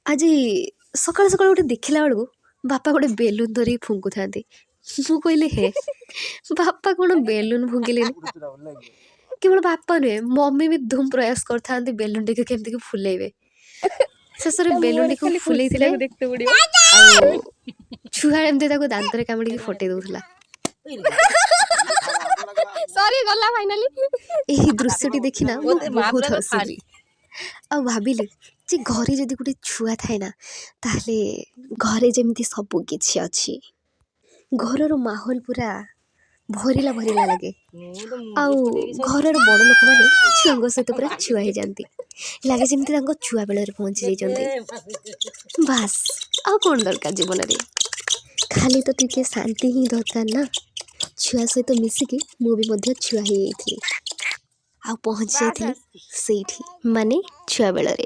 आज सकाल सकाल गोटे देखला बेलू बापा गोटे बेलून धरी फुंकु था मु कहली हे बापा कौन बेलून फुंकिले केवल बापा नुहे मम्मी भी धूम प्रयास कर बेलून टी केमती फुलेबे शेष बेलून टी फुले देखते पड़ियो छुआ एमती दांतर कामुड़ी फटे दौला सॉरी गला फाइनली यही दृश्यटी देखिना बहुत हसिली आ भाविली जे घरे जदि गोटे छुआ थाए ना ताहले घरे जेमती सब किछि अछि घरर माहौल पूरा भरिला भरिला लगे आउ घरर बड़ लोक माने छुआंग सहित पूरा छुआ ही जाती लगे जेमती तांको छुआ बेले पहुंची जाइछन्ती बास आ कोन दरकार जीवन रे खाली तो टिके शांति ही दरकार ना छुआ सहित मिसिकी मु भी मध्य छुआ ही आ पहुंच जाइथिली सेठी माने छुआ बेले रे।